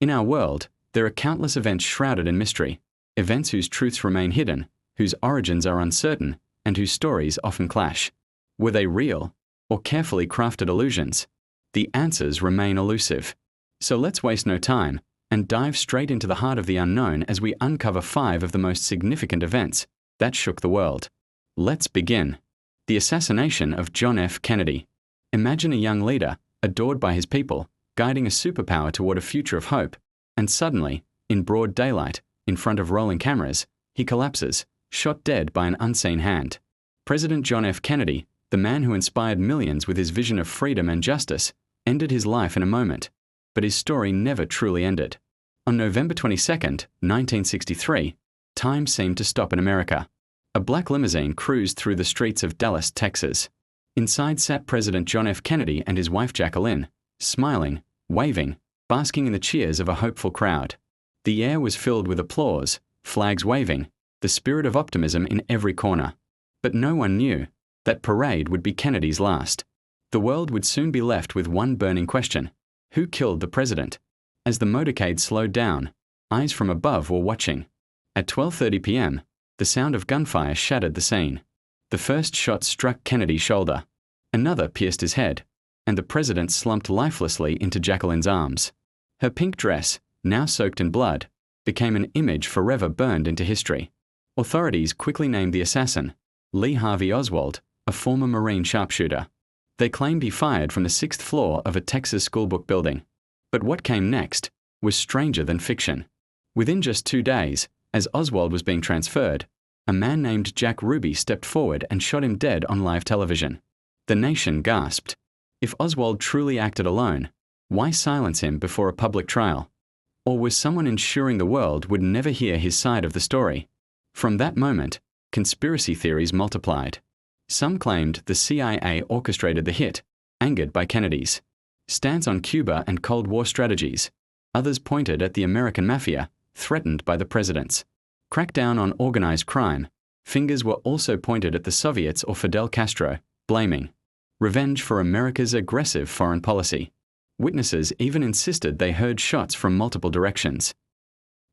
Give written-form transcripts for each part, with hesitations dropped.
In our world, there are countless events shrouded in mystery, events whose truths remain hidden, whose origins are uncertain, and whose stories often clash. Were they real, or carefully crafted illusions? The answers remain elusive. So let's waste no time and dive straight into the heart of the unknown as we uncover 5 of the most significant events that shook the world. Let's begin. The assassination of John F. Kennedy. Imagine a young leader, adored by his people, guiding a superpower toward a future of hope, and suddenly, in broad daylight, in front of rolling cameras, he collapses, shot dead by an unseen hand. President John F. Kennedy, the man who inspired millions with his vision of freedom and justice, ended his life in a moment, but his story never truly ended. On November 22, 1963, time seemed to stop in America. A black limousine cruised through the streets of Dallas, Texas. Inside sat President John F. Kennedy and his wife Jacqueline, smiling, waving, basking in the cheers of a hopeful crowd. The air was filled with applause, flags waving, the spirit of optimism in every corner. But no one knew that parade would be Kennedy's last. The world would soon be left with one burning question: who killed the president? As the motorcade slowed down, eyes from above were watching. At 12:30 p.m., the sound of gunfire shattered the scene. The first shot struck Kennedy's shoulder. Another pierced his head, and the president slumped lifelessly into Jacqueline's arms. Her pink dress, now soaked in blood, became an image forever burned into history. Authorities quickly named the assassin Lee Harvey Oswald, a former Marine sharpshooter. They claimed he fired from the 6th floor of a Texas schoolbook building. But what came next was stranger than fiction. Within just 2 days, as Oswald was being transferred, a man named Jack Ruby stepped forward and shot him dead on live television. The nation gasped. If Oswald truly acted alone, why silence him before a public trial? Or was someone ensuring the world would never hear his side of the story? From that moment, conspiracy theories multiplied. Some claimed the CIA orchestrated the hit, angered by Kennedy's stance on Cuba and Cold War strategies. Others pointed at the American mafia, threatened by the president's crackdown on organized crime. Fingers were also pointed at the Soviets or Fidel Castro, blaming revenge for America's aggressive foreign policy. Witnesses even insisted they heard shots from multiple directions,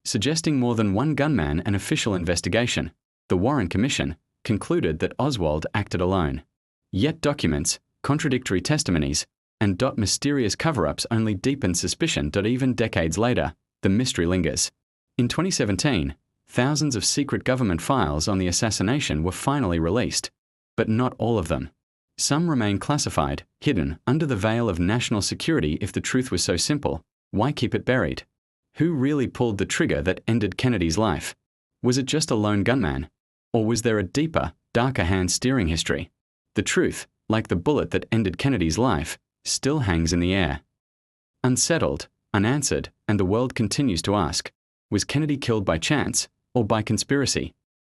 suggesting more than one gunman. An official investigation, the Warren Commission, concluded that Oswald acted alone. Yet documents, contradictory testimonies, and mysterious cover-ups only deepened suspicion. Even decades later, the mystery lingers. In 2017, thousands of secret government files on the assassination were finally released, but not all of them. Some remain classified, hidden, under the veil of national security. If the truth was so simple, why keep it buried? Who really pulled the trigger that ended Kennedy's life? Was it just a lone gunman? Or was there a deeper, darker hand steering history? The truth, like the bullet that ended Kennedy's life, still hangs in the air. Unsettled, unanswered, and the world continues to ask, was Kennedy killed by chance or by conspiracy?